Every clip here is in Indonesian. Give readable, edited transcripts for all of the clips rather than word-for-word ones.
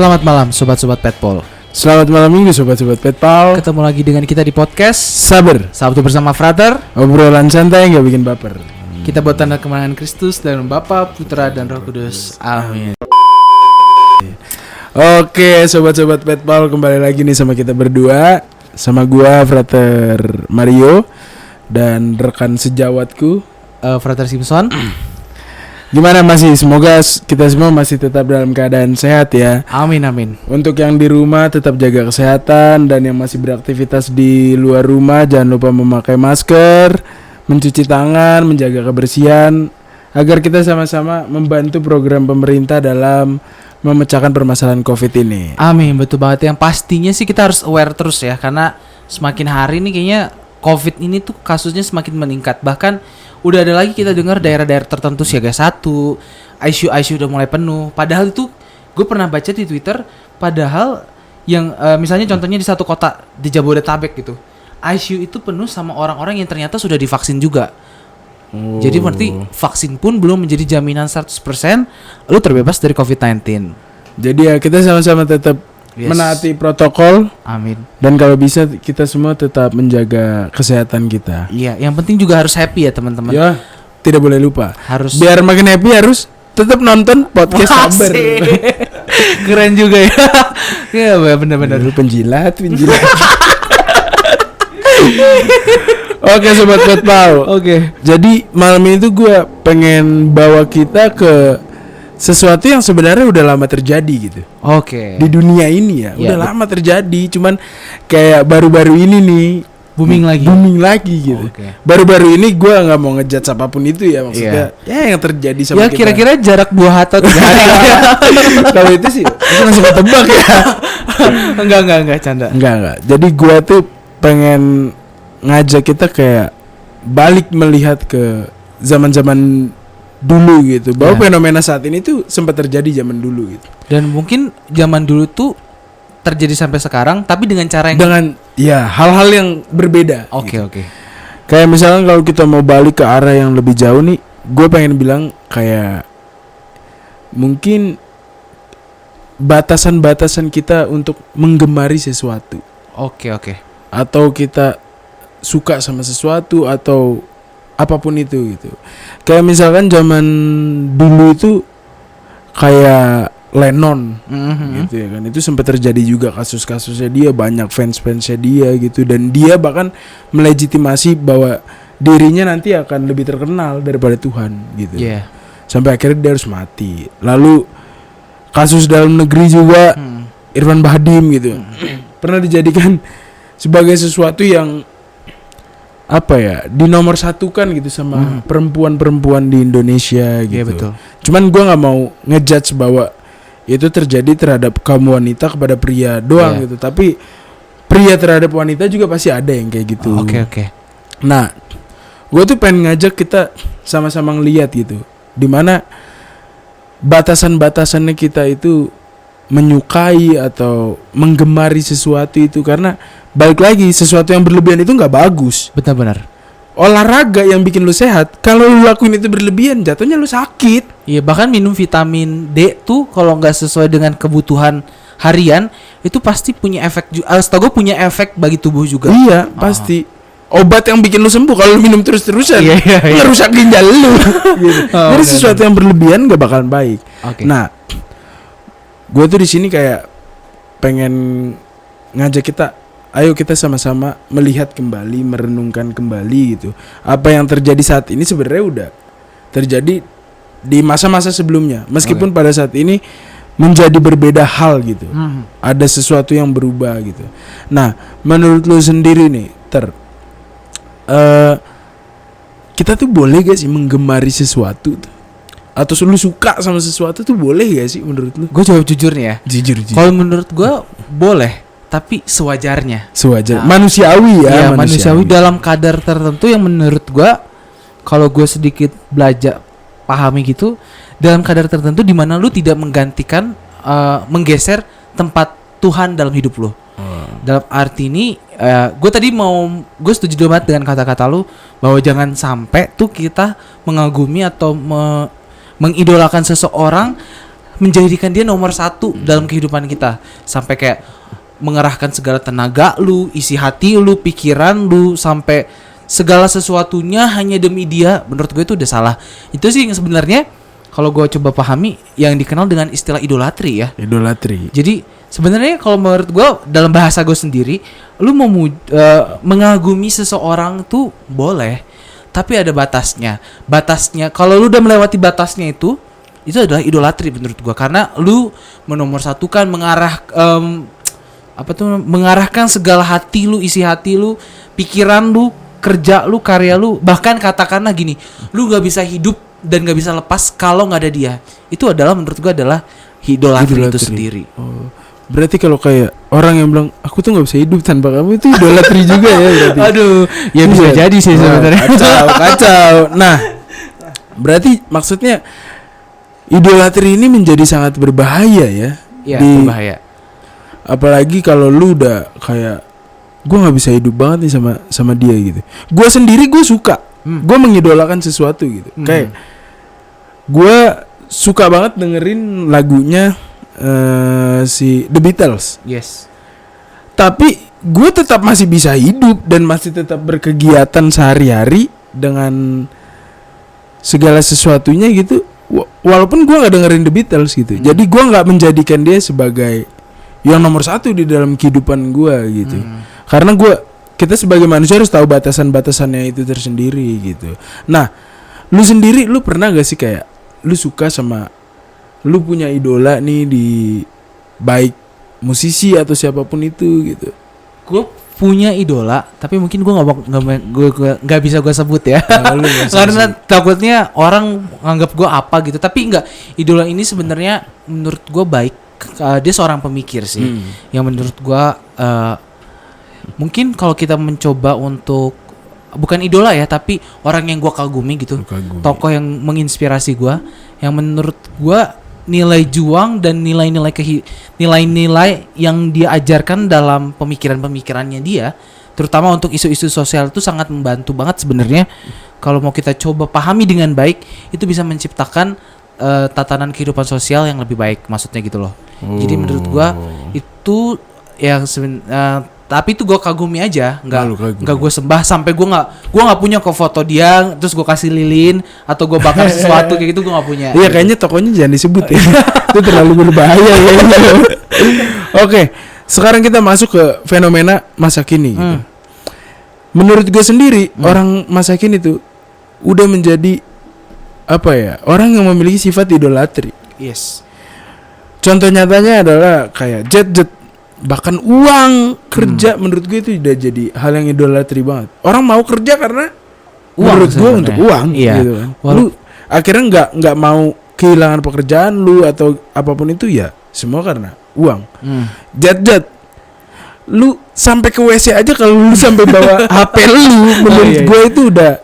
Selamat malam sobat-sobat Petpol. Selamat malam minggu sobat-sobat Petpol. Ketemu lagi dengan kita di podcast Sabar Sabtu bersama Frater. Obrolan santai gak bikin baper. Kita buat tanda kemenangan Kristus dan Bapa, Putra dan Roh Kudus. Amin. Oke sobat-sobat Petpol, kembali lagi nih sama kita berdua. Sama gua Frater Mario dan rekan sejawatku Frater Simpson. Gimana masih? Semoga kita semua masih tetap dalam keadaan sehat ya. Amin amin. Untuk yang di rumah tetap jaga kesehatan, dan yang masih beraktivitas di luar rumah jangan lupa memakai masker, mencuci tangan, menjaga kebersihan, agar kita sama-sama membantu program pemerintah dalam memecahkan permasalahan COVID ini. Amin, betul banget. Yang pastinya sih kita harus aware terus ya, karena semakin hari ini kayaknya COVID ini tuh kasusnya semakin meningkat. Bahkan udah ada lagi kita dengar daerah-daerah tertentu siaga 1, ICU udah mulai penuh. Padahal itu gue pernah baca di Twitter, padahal yang misalnya contohnya di satu kota di Jabodetabek gitu, ICU itu penuh sama orang-orang yang ternyata sudah divaksin juga. Jadi berarti vaksin pun belum menjadi jaminan 100% lu terbebas dari COVID-19. Jadi ya kita sama-sama tetap menaati protokol. Amin. Dan kalau bisa kita semua tetap menjaga kesehatan kita. Iya, yang penting juga harus happy ya teman-teman. Ya, tidak boleh lupa. Harus. Biar makin happy harus tetap nonton podcast Sabar. Keren juga ya. Iya benar-benar. Penjilat. Oke sobat Petpol. Oke. Jadi malam ini tuh gue pengen bawa kita ke sesuatu yang sebenarnya udah lama terjadi gitu. Oke. Di dunia ini ya, udah lama terjadi, cuman kayak baru-baru ini nih booming lagi gitu. Okay. Baru-baru ini gue nggak mau ngejudge apapun itu ya, maksudnya ya yang terjadi sama kita. Ya kira-kira jarak 2 hari atau 3 hari. Kalau itu sih itu langsung ketebak ya. Enggak canda. Enggak. Jadi gue tuh pengen ngajak kita kayak balik melihat ke zaman-zaman dulu gitu, bahwa fenomena saat ini tuh sempat terjadi zaman dulu gitu. Dan mungkin zaman dulu tuh terjadi sampai sekarang, tapi dengan cara yang dengan ya hal-hal yang berbeda. Oke. Kayak misalnya kalau kita mau balik ke arah yang lebih jauh nih, gue pengen bilang kayak mungkin batasan-batasan kita untuk menggemari sesuatu. Oke. Atau kita suka sama sesuatu atau apapun itu gitu. Kayak misalkan zaman dulu itu kayak Lennon gitu ya kan. Itu sempat terjadi juga kasus-kasusnya dia, banyak fans-fansnya dia gitu, dan dia bahkan melegitimasi bahwa dirinya nanti akan lebih terkenal daripada Tuhan gitu. Sampai akhirnya dia harus mati. Lalu kasus dalam negeri juga Irfan Bahdim gitu. Pernah dijadikan sebagai sesuatu yang dinomor satukan gitu sama perempuan-perempuan di Indonesia gitu. Iya betul. Cuman gue nggak mau ngejudge bahwa itu terjadi terhadap kaum wanita kepada pria doang gitu. Tapi pria terhadap wanita juga pasti ada yang kayak gitu. Oke. Nah, gue tuh pengen ngajak kita sama-sama ngeliat gitu, dimana batasan-batasannya kita itu menyukai atau menggemari sesuatu itu, karena balik lagi sesuatu yang berlebihan itu nggak bagus. Benar. Olahraga yang bikin lu sehat, kalau lu lakuin itu berlebihan jatuhnya lu sakit. Iya, bahkan minum vitamin D tuh kalau nggak sesuai dengan kebutuhan harian itu pasti punya efek. Setahu gue punya efek bagi tubuh juga. Iya pasti. Obat yang bikin lu sembuh kalau lu minum terus-terusan ngerusak ginjal lu. Gitu. Jadi sesuatu yang berlebihan nggak bakalan baik. Nah, gue tuh di sini kayak pengen ngajak kita, ayo kita sama-sama melihat kembali, merenungkan kembali gitu. Apa yang terjadi saat ini sebenarnya udah terjadi di masa-masa sebelumnya. Meskipun pada saat ini menjadi berbeda hal gitu. Ada sesuatu yang berubah gitu. Nah, menurut lu sendiri nih, kita tuh boleh gak sih menggemari sesuatu tuh? Atau lu suka sama sesuatu tuh boleh gak sih menurut lu? Gue jawab jujur nih ya. Jujur. Kalau menurut gue boleh, tapi sewajarnya. Manusiawi ya. Iya, manusiawi dalam kadar tertentu yang menurut gue, kalau gue sedikit belajar pahami gitu, dalam kadar tertentu di mana lu tidak menggantikan, menggeser tempat Tuhan dalam hidup lu. Dalam arti ini, gue setuju banget dengan kata-kata lu bahwa jangan sampai tuh kita mengagumi atau mengidolakan seseorang menjadikan dia nomor satu dalam kehidupan kita, sampai kayak mengerahkan segala tenaga lu, isi hati lu, pikiran lu, sampai segala sesuatunya hanya demi dia. Menurut gue itu udah salah. Itu sih yang sebenarnya kalau gue coba pahami yang dikenal dengan istilah idolatri ya. Idolatri. Jadi sebenarnya kalau menurut gue dalam bahasa gue sendiri, lu mau mengagumi seseorang tuh boleh, tapi ada batasnya. Batasnya kalau lu udah melewati batasnya itu adalah idolatri menurut gue, karena lu menomorsatukan, mengarahkan segala hati lu, isi hati lu, pikiran lu, kerja lu, karya lu, bahkan katakanlah gini, lu nggak bisa hidup dan nggak bisa lepas kalau nggak ada dia. Itu adalah menurut gua adalah idolatri itu sendiri. Oh, berarti kalau kayak orang yang bilang aku tuh nggak bisa hidup tanpa kamu, itu idolatri juga ya berarti. Aduh, ya bisa jadi sih sebenarnya. Kacau. Nah, berarti maksudnya idolatri ini menjadi sangat berbahaya ya. Iya, berbahaya. Apalagi kalau lu udah kayak gue nggak bisa hidup banget nih sama dia gitu. Gue sendiri gue suka, gue mengidolakan sesuatu gitu. Kayak gue suka banget dengerin lagunya si The Beatles. Yes. Tapi gue tetap masih bisa hidup dan masih tetap berkegiatan sehari-hari dengan segala sesuatunya gitu. Walaupun gue nggak dengerin The Beatles gitu. Jadi gue nggak menjadikan dia sebagai yang nomor satu di dalam kehidupan gue gitu. Karena kita sebagai manusia harus tahu batasan-batasannya itu tersendiri gitu. Nah, lu sendiri lu pernah gak sih kayak lu suka sama, lu punya idola nih di baik musisi atau siapapun itu gitu? Gue punya idola, tapi mungkin gue nggak bisa gue sebut ya. Karena takutnya orang nganggap gue apa gitu. Tapi enggak, idola ini sebenarnya menurut gue baik. Dia seorang pemikir sih, yang menurut gue mungkin kalau kita mencoba untuk bukan idola ya, tapi orang yang gue kagumi gitu, tokoh yang menginspirasi gue, yang menurut gue nilai juang dan nilai-nilai yang dia ajarkan dalam pemikirannya dia, terutama untuk isu-isu sosial itu sangat membantu banget sebenarnya. Kalau mau kita coba pahami dengan baik, itu bisa menciptakan tatanan kehidupan sosial yang lebih baik, maksudnya gitu loh. Jadi menurut gua itu yang tapi itu gua kagumi aja, nggak gua sembah sampai gua nggak punya kok foto dia terus gua kasih lilin atau gua bakar sesuatu kayak gitu, gua nggak punya. Iya, kayaknya tokonya jangan disebut ya. Itu terlalu berbahaya ya. Oke, sekarang kita masuk ke fenomena masa kini gitu. Menurut gue sendiri, orang masa kini tuh udah menjadi apa ya, orang yang memiliki sifat idolatri. Yes. Contoh nyatanya adalah kayak jet, bahkan uang kerja. Menurut gue itu udah jadi hal yang idolatri banget. Orang mau kerja karena uang, menurut gue untuk uang, iya, gitu kan. Lu akhirnya nggak mau kehilangan pekerjaan lu atau apapun itu ya, semua karena uang. Jet, lu sampai ke WC aja kalau lu sampai bawa HP lu, menurut gue itu udah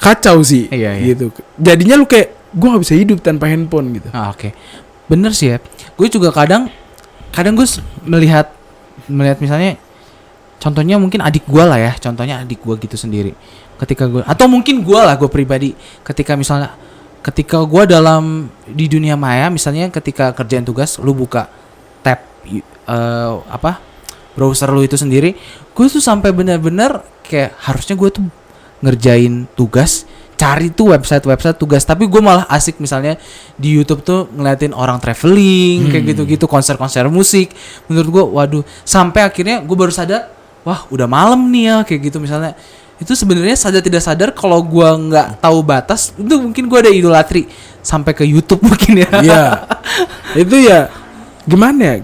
kacau sih, gitu. Jadinya lu kayak gue nggak bisa hidup tanpa handphone gitu. Oke. Bener sih ya. Gue juga kadang gue melihat misalnya, contohnya mungkin adik gue lah ya, contohnya adik gue gitu sendiri. Ketika gue, atau mungkin gue pribadi, ketika gue dalam di dunia maya, misalnya ketika kerjaan tugas, lu buka tab browser lu itu sendiri, gue tuh sampai benar-benar kayak harusnya gue tuh ngerjain tugas, cari tuh website tugas, tapi gue malah asik misalnya di YouTube tuh ngeliatin orang traveling kayak gitu-gitu, konser musik. Menurut gue, waduh, sampai akhirnya gue baru sadar, wah udah malam nih ya kayak gitu misalnya. Itu sebenarnya sadar tidak sadar kalau gue nggak tahu batas, itu mungkin gue ada idolatri sampai ke YouTube mungkin ya. Iya. Itu ya gimana ya?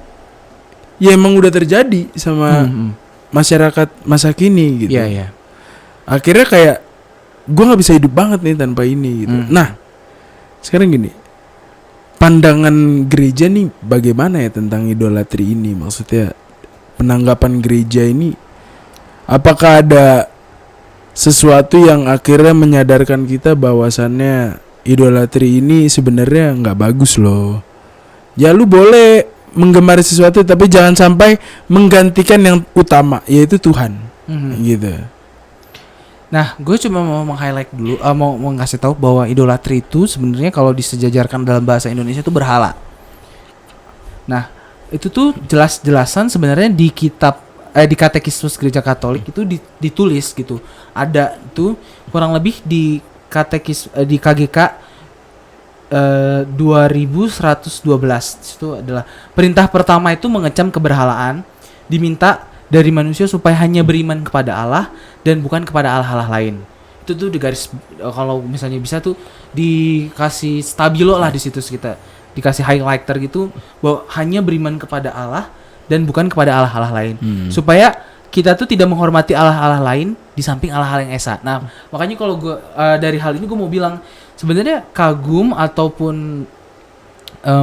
Ya emang udah terjadi sama masyarakat masa kini gitu. Iya. Akhirnya kayak gue nggak bisa hidup banget nih tanpa ini gitu. Nah, sekarang gini, pandangan gereja nih bagaimana ya tentang idolatri ini? Maksudnya penanggapan gereja ini, apakah ada sesuatu yang akhirnya menyadarkan kita bahwasannya idolatri ini sebenarnya nggak bagus loh? Ya lu boleh menggemari sesuatu, tapi jangan sampai menggantikan yang utama, yaitu Tuhan, gitu. Nah, gue cuma mau meng-highlight dulu, mau ngasih tahu bahwa idolatri itu sebenarnya kalau disejajarkan dalam bahasa Indonesia itu berhala. Nah, itu tuh jelas-jelasan sebenarnya di kitab di Katekismus Gereja Katolik itu ditulis gitu. Ada tuh kurang lebih di di KGK 2112 itu adalah perintah pertama itu mengecam keberhalaan, diminta dari manusia supaya hanya beriman kepada Allah dan bukan kepada Allah-Allah lain. Itu tuh di garis kalau misalnya bisa tuh dikasih stabilo lah di situ kita dikasih highlighter gitu bahwa hanya beriman kepada Allah dan bukan kepada Allah-Allah lain. Supaya kita tuh tidak menghormati Allah-Allah lain di samping Allah-Allah yang esa. Nah, makanya kalau gue dari hal ini gue mau bilang sebenarnya kagum ataupun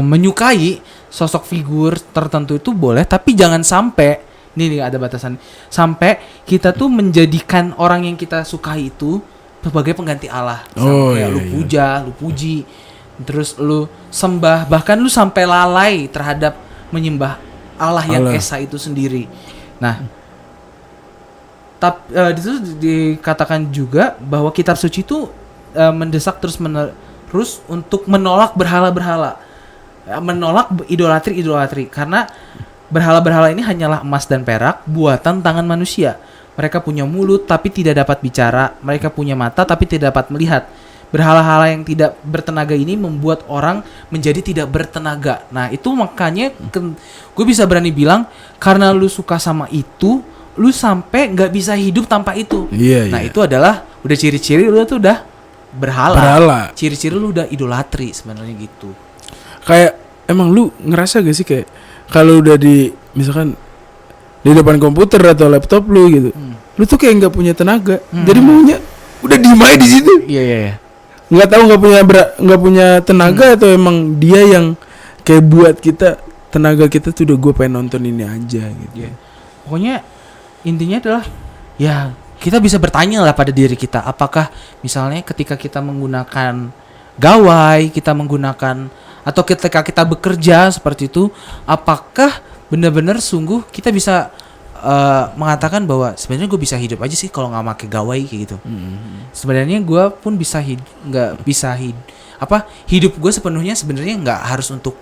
menyukai sosok figur tertentu itu boleh, tapi jangan sampai ini ada batasan sampai kita tuh menjadikan orang yang kita sukai itu sebagai pengganti Allah. Sampai lu puja, lu puji, terus lu sembah, bahkan lu sampai lalai terhadap menyembah Allah yang esa itu sendiri. Nah, itu dikatakan juga bahwa kitab suci itu mendesak terus untuk menolak berhala-berhala, menolak idolatri karena berhala-berhala ini hanyalah emas dan perak buatan tangan manusia. Mereka punya mulut tapi tidak dapat bicara, mereka punya mata tapi tidak dapat melihat. Berhala-hala yang tidak bertenaga ini membuat orang menjadi tidak bertenaga. Nah, itu makanya gue bisa berani bilang karena lu suka sama itu, lu sampai nggak bisa hidup tanpa itu. Nah, itu adalah udah ciri-ciri lu tuh udah berhala. Ciri-ciri lu udah idolatri sebenarnya gitu. Kayak emang lu ngerasa gak sih kayak kalau udah misalkan di depan komputer atau laptop lu gitu, lu tuh kayak nggak punya tenaga. Jadi maunya udah diem aja di situ. Iya. Nggak tahu nggak punya tenaga atau emang dia yang kayak buat kita tenaga kita tuh udah gue pengen nonton ini aja gitu. Yeah. Pokoknya intinya adalah ya kita bisa bertanya lah pada diri kita, apakah misalnya ketika kita menggunakan gawai, kita menggunakan atau ketika kita bekerja seperti itu, apakah benar-benar sungguh kita bisa mengatakan bahwa sebenarnya gue bisa hidup aja sih kalau nggak pakai gawai kayak gitu. Sebenarnya gue pun bisa hidup gue sepenuhnya sebenarnya nggak harus untuk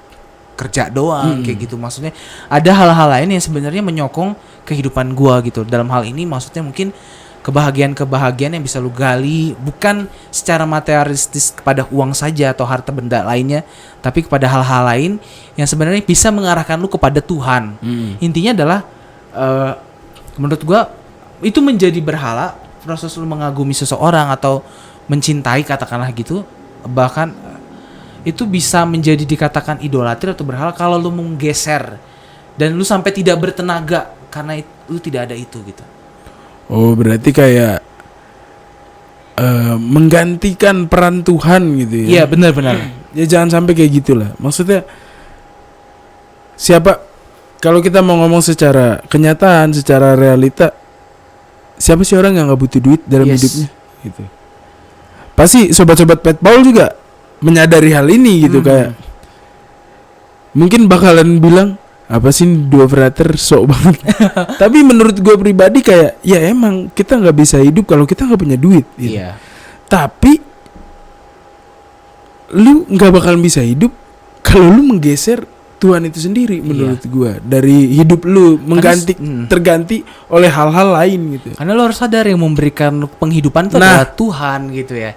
kerja doang kayak gitu. Maksudnya ada hal-hal lain yang sebenarnya menyokong kehidupan gue gitu. Dalam hal ini maksudnya mungkin kebahagiaan yang bisa lu gali bukan secara materialistis kepada uang saja atau harta benda lainnya, tapi kepada hal-hal lain yang sebenarnya bisa mengarahkan lu kepada Tuhan. Intinya adalah menurut gua itu menjadi berhala, proses lu mengagumi seseorang atau mencintai katakanlah gitu, bahkan itu bisa menjadi dikatakan idolatri atau berhala kalau lu menggeser dan lu sampai tidak bertenaga karena lu tidak ada itu gitu. Oh, berarti kayak menggantikan peran Tuhan gitu ya. Iya, benar. Ya jangan sampai kayak gitulah. Maksudnya kalau kita mau ngomong secara kenyataan, secara realita, siapa sih orang yang nggak butuh duit dalam hidupnya gitu. Pasti sobat-sobat Pet Paul juga menyadari hal ini gitu. Kayak mungkin bakalan bilang apa sih dua frater sok banget. Tapi menurut gue pribadi kayak ya emang kita nggak bisa hidup kalau kita nggak punya duit gitu. Iya. Tapi lu nggak bakalan bisa hidup kalau lu menggeser Tuhan itu sendiri menurut gue dari hidup lu terganti oleh hal-hal lain gitu. Karena lu harus sadar yang memberikan penghidupan itu adalah Tuhan gitu ya.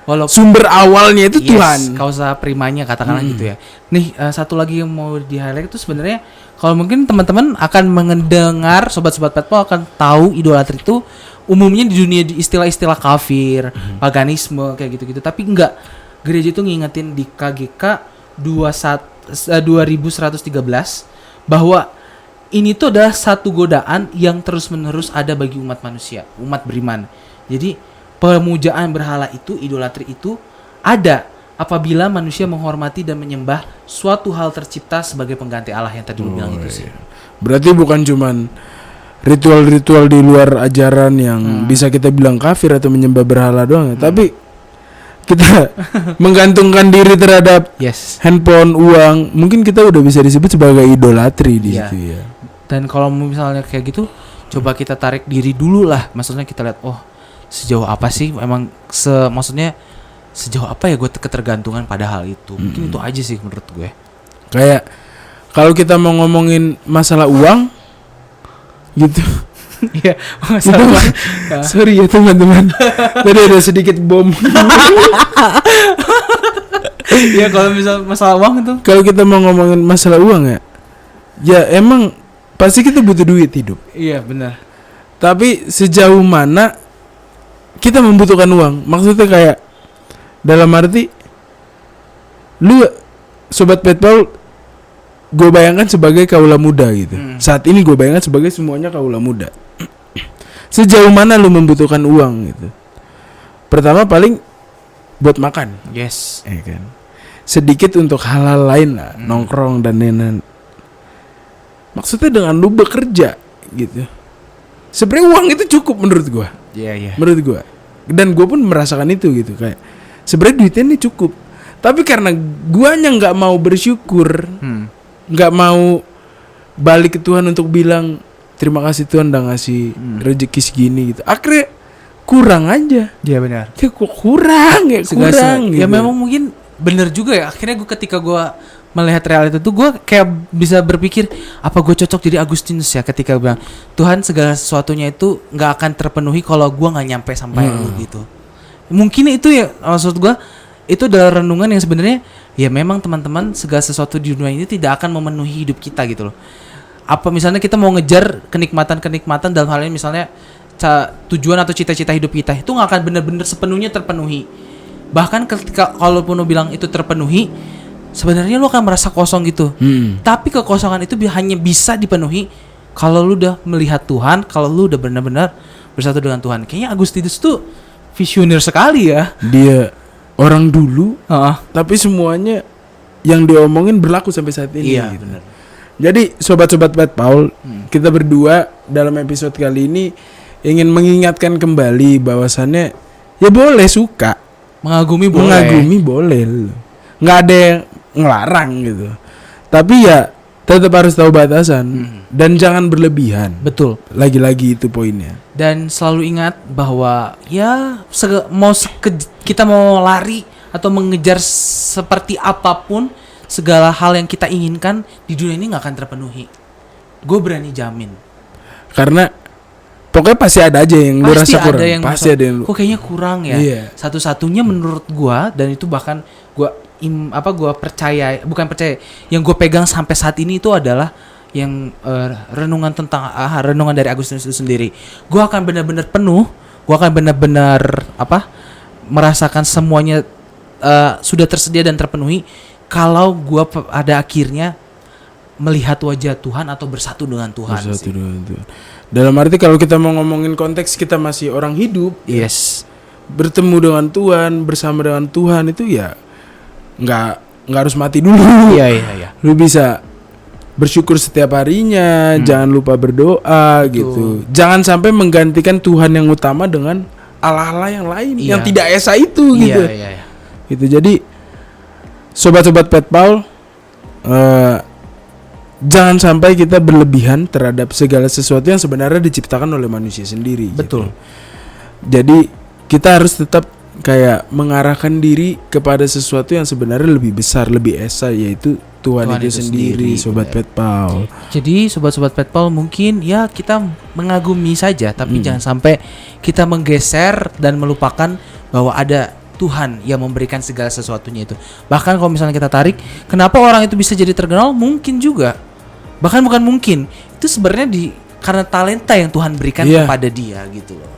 Walaupun sumber awalnya itu Tuhan, kausa primanya katakanlah gitu ya. Nih satu lagi yang mau di-highlight itu sebenarnya kalau mungkin teman-teman akan mendengar sobat-sobat Petpol akan tahu idolatri itu umumnya di dunia di istilah-istilah kafir, paganisme kayak gitu-gitu. Tapi enggak, gereja itu ngingetin di KGK 2113 bahwa ini tuh adalah satu godaan yang terus-menerus ada bagi umat manusia, umat beriman. Jadi pemujaan berhala itu, idolatri itu ada apabila manusia menghormati dan menyembah suatu hal tercipta sebagai pengganti Allah yang tadi lu bilang itu sih. Berarti bukan cuman ritual-ritual di luar ajaran yang bisa kita bilang kafir atau menyembah berhala doang ya, tapi kita menggantungkan diri terhadap handphone, uang, mungkin kita udah bisa disebut sebagai idolatri di situ ya. Dan kalau misalnya kayak gitu, coba kita tarik diri dulu lah. Maksudnya kita lihat, sejauh apa sih emang maksudnya sejauh apa ya gue ketergantungan pada hal itu. Mungkin itu aja sih menurut gue. Kayak Kalau kita mau ngomongin masalah uang gitu. Iya, Itu, sorry ya teman-teman. Tadi ada sedikit bom. Iya, kalau misal masalah uang itu. Kalau kita mau ngomongin masalah uang ya, ya emang pasti kita butuh duit hidup. Iya, benar. Tapi sejauh mana kita membutuhkan uang? Maksudnya kayak dalam arti lu sobat Petpal, gue bayangkan sebagai kaula muda gitu. Saat ini gue bayangkan sebagai semuanya kaula muda. Sejauh mana lu membutuhkan uang gitu? Pertama paling buat makan. Yes. Kan? Sedikit untuk hal-hal lain lah, nongkrong dan lain-lain. Maksudnya dengan lu bekerja gitu. Sebenarnya uang itu cukup menurut gua. Iya. Menurut gua. Dan gua pun merasakan itu gitu, kayak sebenarnya duitnya ini cukup. Tapi karena guanya nggak mau bersyukur, nggak mau balik ke Tuhan untuk bilang terima kasih Tuhan udah ngasih rezeki segini gitu. Akhirnya kurang aja. Iya, benar. Kayak kurang ya, kurang gitu. Ya memang mungkin bener juga ya. Akhirnya ketika gue melihat realita itu, gue kayak bisa berpikir, apa gue cocok jadi Agustinus ya, ketika bilang Tuhan segala sesuatunya itu nggak akan terpenuhi kalau gue nggak nyampe sampai lu gitu. Mungkin itu ya, maksud gue itu adalah renungan yang sebenarnya ya memang teman-teman, segala sesuatu di dunia ini tidak akan memenuhi hidup kita gitu loh. Apa misalnya kita mau ngejar kenikmatan dalam hal ini misalnya tujuan atau cita-cita hidup kita itu nggak akan benar-benar sepenuhnya terpenuhi. Bahkan ketika kalaupun lo bilang itu terpenuhi, sebenarnya lo akan merasa kosong gitu. Tapi kekosongan itu hanya bisa dipenuhi kalau lo udah melihat Tuhan, kalau lo udah benar-benar bersatu dengan Tuhan. Kayaknya Agustinus tuh visioner sekali ya. Dia orang dulu, tapi semuanya yang diomongin berlaku sampai saat ini. Iya, gitu. benar. Jadi sobat-sobat Petpal, kita berdua dalam episode kali ini ingin mengingatkan kembali bahwasannya ya boleh suka, mengagumi boleh, nggak ada yang ngelarang gitu. Tapi ya tetap harus tahu batasan dan jangan berlebihan. Betul. Lagi-lagi itu poinnya. Dan selalu ingat bahwa ya kita mau lari atau mengejar seperti apapun, segala hal yang kita inginkan di dunia ini nggak akan terpenuhi. Gue berani jamin. Karena pokoknya pasti ada aja yang lu rasa kurang. Pasti ada yang kok kayaknya kurang ya. Iya. Satu-satunya menurut gua, dan itu bahkan gua percaya, bukan percaya, yang gua pegang sampai saat ini itu adalah yang renungan dari Agustinus itu sendiri. Gua akan benar-benar penuh, gua akan benar-benar merasakan semuanya sudah tersedia dan terpenuhi kalau gua ada akhirnya melihat wajah Tuhan atau bersatu dengan Tuhan. Dalam arti kalau kita mau ngomongin konteks kita masih orang hidup, yes, bertemu dengan Tuhan, bersama dengan Tuhan itu ya nggak harus mati dulu. Iya. Lu bisa bersyukur setiap harinya, jangan lupa berdoa. Betul. Gitu. Jangan sampai menggantikan Tuhan yang utama dengan Allah-Allah yang lain yang tidak esa itu gitu. Iya. Gitu. Jadi sobat-sobat Petpal, jangan sampai kita berlebihan terhadap segala sesuatu yang sebenarnya diciptakan oleh manusia sendiri. Betul. Gitu. Jadi kita harus tetap kayak mengarahkan diri kepada sesuatu yang sebenarnya lebih besar, lebih esa, yaitu Tuhan itu sendiri, sobat Petpal. Jadi sobat-sobat Petpal, mungkin ya kita mengagumi saja, tapi jangan sampai kita menggeser dan melupakan bahwa ada Tuhan yang memberikan segala sesuatunya itu. Bahkan kalau misalnya kita tarik, kenapa orang itu bisa jadi terkenal? Mungkin juga, bahkan bukan mungkin, itu sebenarnya karena talenta yang Tuhan berikan kepada dia gitu loh.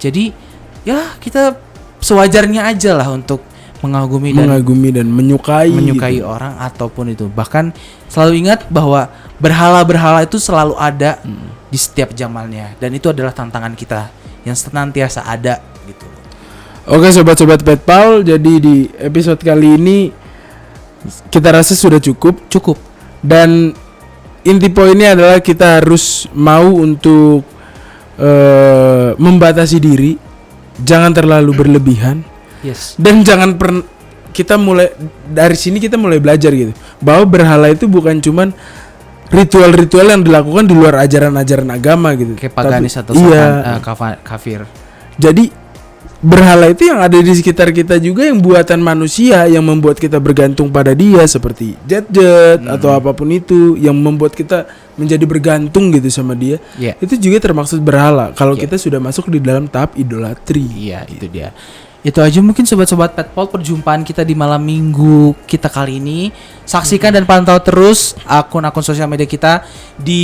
Jadi ya kita sewajarnya aja lah untuk mengagumi dan menyukai gitu. Orang ataupun itu. Bahkan selalu ingat bahwa berhala-berhala itu selalu ada di setiap zamannya, dan itu adalah tantangan kita yang senantiasa ada gitu. Oke sobat-sobat Petpal, jadi di episode kali ini kita rasa sudah cukup. Dan inti poinnya adalah kita harus mau untuk membatasi diri, jangan terlalu berlebihan. Yes. Dan jangan kita mulai dari sini, kita mulai belajar gitu bahwa berhala itu bukan cuman ritual-ritual yang dilakukan di luar ajaran-ajaran agama gitu. Kayak paganis atau kafir. Jadi berhala itu yang ada di sekitar kita juga, yang buatan manusia, yang membuat kita bergantung pada dia, seperti jet atau apapun itu yang membuat kita menjadi bergantung gitu sama dia. Yeah. Itu juga termaksud berhala kalau kita sudah masuk di dalam tahap idolatri. Iya, itu dia. Itu aja mungkin sobat-sobat Petpol perjumpaan kita di malam minggu kita kali ini. Saksikan dan pantau terus akun-akun sosial media kita di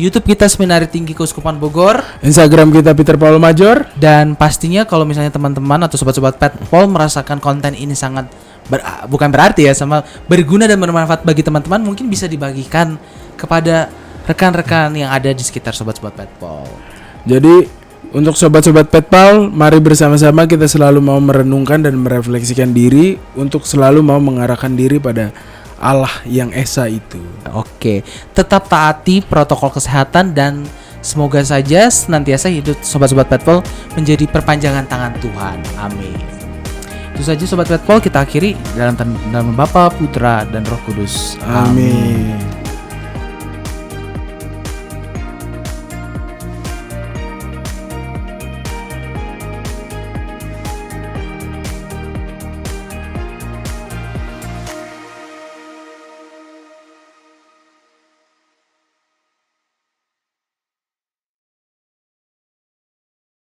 YouTube kita Seminari Tinggi Keuskupan Bogor, Instagram kita Peter Paul Major. dan pastinya kalau misalnya teman-teman atau sobat-sobat Petpol merasakan konten ini sangat bukan berarti ya, sama berguna dan bermanfaat bagi teman-teman, mungkin bisa dibagikan kepada rekan-rekan yang ada di sekitar sobat-sobat Petpol. Jadi untuk sobat-sobat Petpal, mari bersama-sama kita selalu mau merenungkan dan merefleksikan diri untuk selalu mau mengarahkan diri pada Allah yang Esa itu. Oke, tetap taati protokol kesehatan dan semoga saja senantiasa hidup sobat-sobat Petpol menjadi perpanjangan tangan Tuhan. Amin. Itu saja sobat Petpol, kita akhiri dalam nama Bapa, Putra, dan Roh Kudus. Amin.